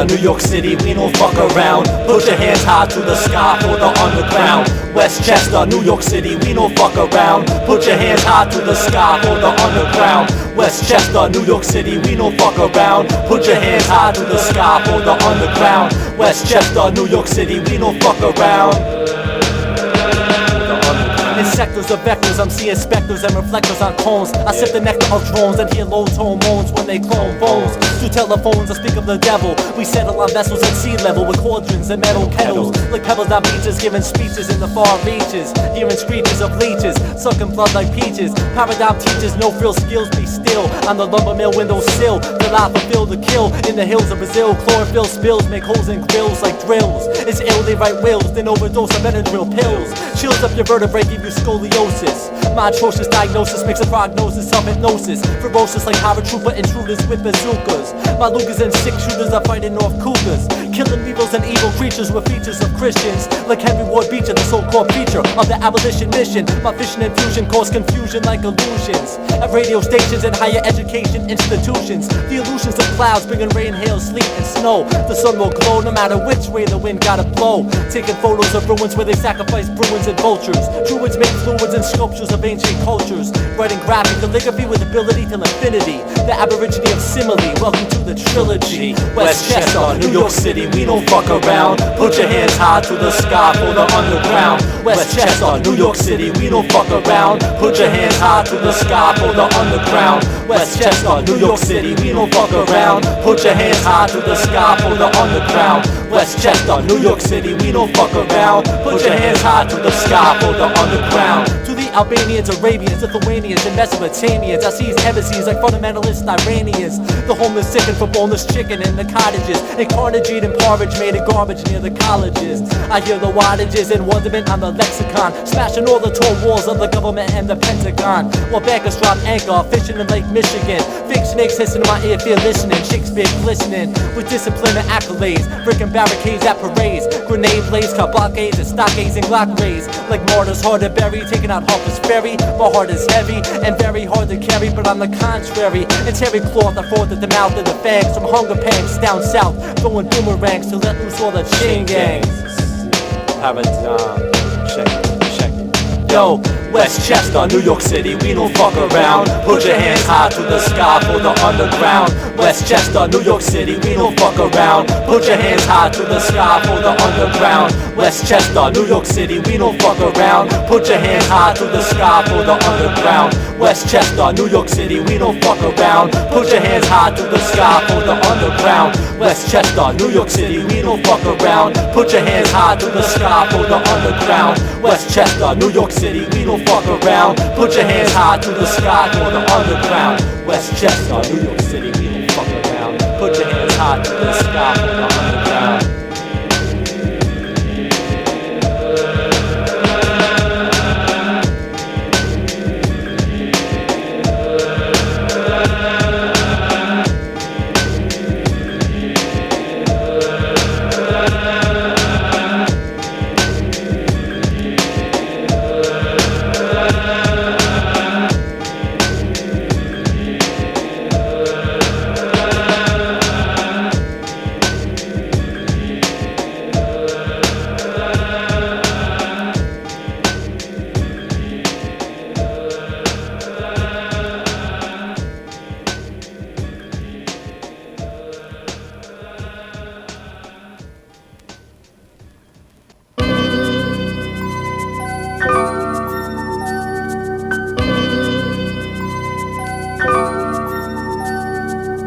Westchester, New York City, we don't fuck around. Put your hands high to the sky for the underground. Westchester, New York City, we don't fuck around. Put your hands high to the sky for the underground. Westchester, New York City, we don't fuck around. Put your hands high to the sky for the underground. Westchester, New York City, we don't fuck around. In sectors of vectors, I'm seeing specters and reflectors on cones. I sip the nectar of drones and hear low tone moans when they clone bones. Through telephones I speak of the devil. We settle on vessels at sea level with cauldrons and metal kettles. Like pebbles on beaches, giving speeches in the far reaches. Hearing screeches of leeches, sucking blood like peaches. Paradigm teaches, no frill skills, be still. On the lumber mill windowsill, till I fulfill the kill. In the hills of Brazil, chlorophyll spills, make holes in grills like drills. It's ill, they write wills, then overdose of Benadryl pills. Chills up your vertebrae, give you scoliosis. My atrocious diagnosis makes a prognosis of hypnosis. Ferocious like paratrooper intruders with bazookas. My Lucas and six shooters are fighting off cougars. Killing weevils and evil creatures with features of Christians. Like Henry Ward Beecher, the so-called preacher of the abolition mission. My vision and fusion cause confusion like illusions. At radio stations and higher education institutions. The illusions of clouds bringing rain, hail, sleet, and snow. The sun will glow no matter which way the wind gotta blow. Taking photos of ruins where they sacrifice Bruins and vultures. Druids make fluids and sculptures of ancient cultures. Writing graphic calligraphy with ability till infinity. The aborigine of simile, welcome to the trilogy. Westchester, New York City, we don't fuck around. Put your hands high to the sky for the underground. Westchester, New York City, we don't fuck around. Put your hands high to the sky for the underground. Westchester, New York City, we don't fuck around. Put your hands high to the sky for the underground. Westchester, New York City, we don't fuck around. Put your hands high to the sky for the underground. To the Albanians, Arabians, Lithuanians, and Mesopotamians, I seize embassies like fundamentalist Iranians. The homeless sicken for boneless chicken in the cottages, and carnage eating porridge made of garbage near the colleges. I hear the wattages and wonderment on the lexicon, smashing all the tall walls of the government and the Pentagon. While bankers drop anchor, fishing in Lake Michigan. Fake snakes hissing in my ear, fear listening. Shakespeare glistening with discipline and accolades. Breaking barricades at parades. Grenade blaze, cut blockades and stockades and Glock rays. Like martyrs hard to bury, taking out Harper's Ferry. My heart is heavy and very hard to carry, but on the contrary, it's heavy cloth I fought at the mouth of the fangs. From hunger pangs down south, throwing boomerangs to let loose all the chain gangs. Paradigm, check it. Yo, Westchester, New York City, we don't fuck around. Put your hands high to the sky for the underground. Westchester, New York City, we don't fuck around. Put your hands high to the sky for the underground. Westchester, New York City, we don't fuck around. Put your hands high to the sky for the underground. Westchester, New York City, we don't fuck around. Put your hands high to the sky for the underground. Westchester, New York City, we don't fuck around. Put your hands high to the sky for the underground. Westchester, New York City, we don't fuck around. Put your hands high to the sky for the underground. Westchester, New York City, we don't fuck around. Put your hands high to the sky for the underground.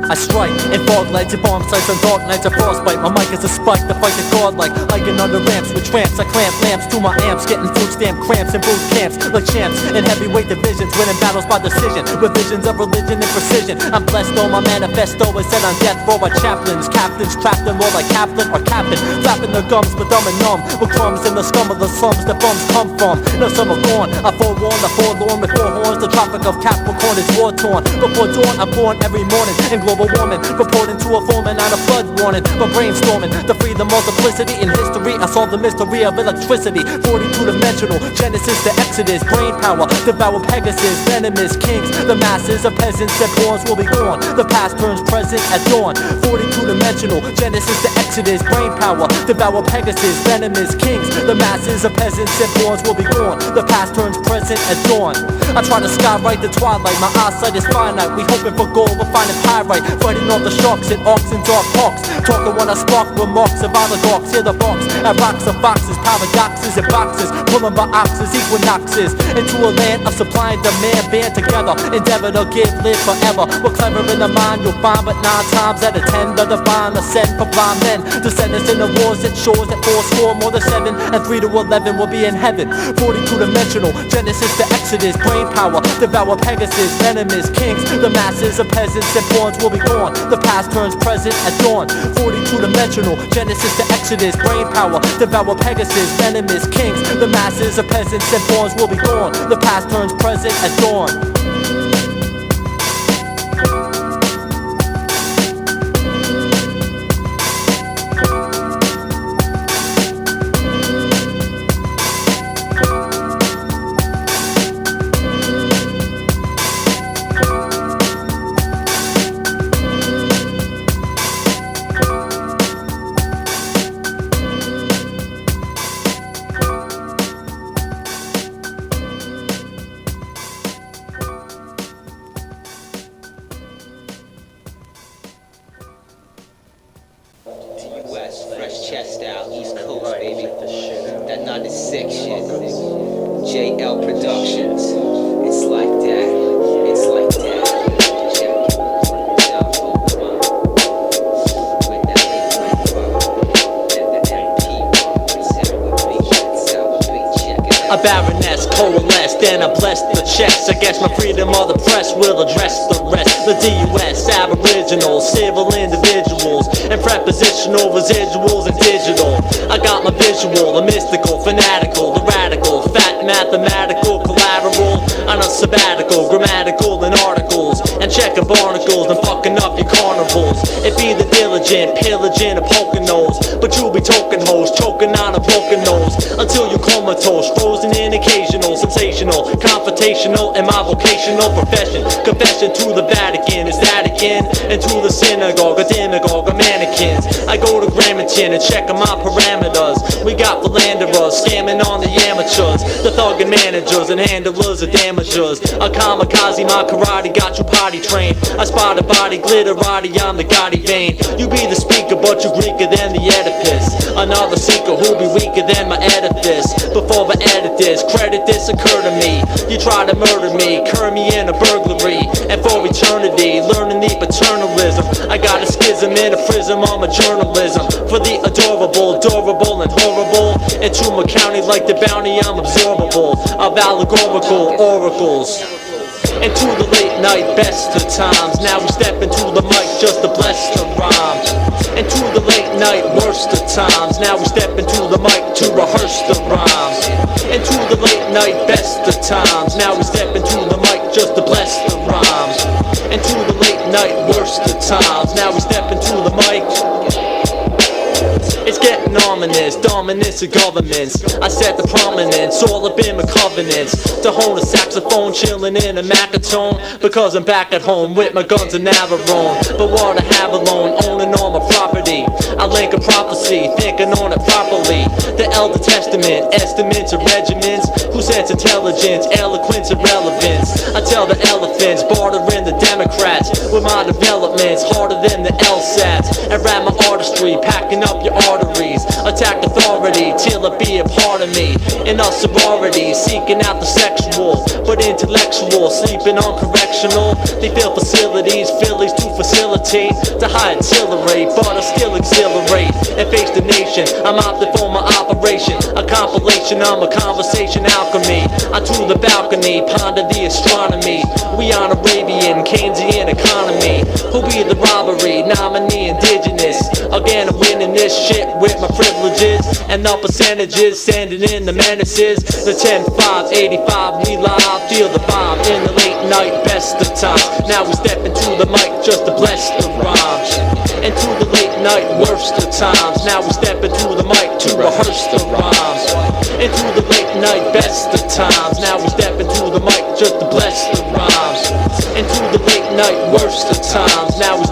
I strike in fog lights and bomb sights on dark nights of frostbite. My mic is a spike to fight the godlike. Hiking under ramps with tramps, I clamp lamps to my amps, getting food stamp cramps in boot camps like champs in heavyweight divisions, winning battles by decision with visions of religion and precision. I'm blessed though my manifesto is set on death row by chaplains, captains trapped in law like Kaplan or Captain, flapping their gums but dumb and numb with crumbs in the scum of the slums that bums come from. No summer gone, I forewarn the forlorn with four horns. The Tropic of Capricorn is war torn. Before dawn, I'm born every morning in global warming, reporting to a foreman on a flood warning. But brainstorming to free the multiplicity in history, I solve the mystery of electricity. 42-dimensional, Genesis to Exodus, brain power, devour Pegasus, venomous kings. The masses of peasants and pawns will be gone. The past turns present at dawn. 42-dimensional, Genesis to Exodus, brain power, devour Pegasus, venomous kings. The masses of peasants and pawns will be gone. The past turns present at dawn. I try to skywrite the twilight, my eyesight is finite. We hoping for gold, we're finding pyrite. Fighting off the sharks and orcs in dark parks. Talking when I spark remarks of oligarchs. Hear the barks at rocks of foxes, paradoxes and boxes. Pulling by oxes, equinoxes. Into a land of supply and demand. Band together, endeavor to give, live forever. We're clever in the mind, you'll find. But 9 times out of 10, the divine are sent for blind men. Descendants in the wars at shores at 4 score. More than 7 and 3 to 11 will be in heaven. 42-dimensional, Genesis to Exodus, brain power, devour Pegasus, venomous kings. The masses of peasants and pawns will be gone. The past turns present at dawn. 42-dimensional, Genesis to Exodus, brain power, devour Pegasus, venomous kings. The masses of peasants and pawns will be gone. The past turns present at dawn. Fresh chest out, East Coast, baby. That 96 shit. JL Productions. It's like that. It's like that. A baroness coalesced, then I blessed the checks. I guess my freedom of the press will address the rest. The DUS, aboriginals, civil individuals, and prepositional residuals and digital. I got my visual, a mystical, fanatical, the radical, fat mathematical, collateral, on a sabbatical, grammatical and articles, and checking barnacles and fucking up your carnivals. It be the diligent, pillaging a poking nose, but you'll be token hoes, choking on a broken nose, until you comatose, frozen in occasional, sensational, confrontational, and my vocational profession. Confession to the Vatican, is that again? And to the synagogue, a demagogue, a mannequins. I go to Gramerton and check on my parameters. We got philanderers, scamming on the amateurs, the thuggin' managers and handlers of damagers. A kamikaze, my karate got you potty trained. I spot a body, glitterati, I'm the gaudy vein. You be the speaker, but you Greeker than the Oedipus. Another seeker who'll be weaker than my edifice. Before I edit this, credit this occur to me. You try to murder me, cur me in a burglary. And for eternity, learning the paternalism. I got a schism in a prism on my journalism. For the adorable, durable and horrible. Into my county like the bounty, I'm absorbable. Of allegorical oracles. Into the late night best of times. Now we step into the mic just to bless the rhyme. Into the late night worst of times. Now we step into the mic to rehearse the rhymes. Into the late night best of times. Now we step into the mic just to bless the rhymes. Into the late night worst of times. Now we step into the mic. It's getting ominous, dominance of governments. I set the prominence, all up in my covenants. To hone a saxophone, chilling in a Macatone. Because I'm back at home with my guns and Navarone. But what I have alone, owning all my property. I link a prophecy, thinking on it properly. The Elder Testament, estimates of regiments. Who sense intelligence, eloquence and relevance. I tell the elephants, bartering the Democrats. With my developments, harder than the LSATs. And rap my artistry, packing up your arteries. Attack authority till it be a part of me. In a sorority, seeking out the sexual, but intellectual, sleeping on correctional. They fill facilities, Phillies to facilitate the high artillery, but I still exhilarate and face the nation. I'm opted for my operation, a compilation of my conversation alchemy. I to the balcony, ponder the astronomy. We on Arabian, Keynesian economy. Who be the robbery, nominee indigenous. Again, I'm winning this. this shit with my privileges and the percentages, sending in the menaces. The 10-5, 85, we live, feel the vibe in the late night, best of times. Now we step into the mic just to bless the rhymes. Into the late night, worst of times. Now we step into the mic to rehearse the rhymes. Into the late night, best of times. Now we step into the mic just to bless the rhymes. Into the late night, worst of times. Now we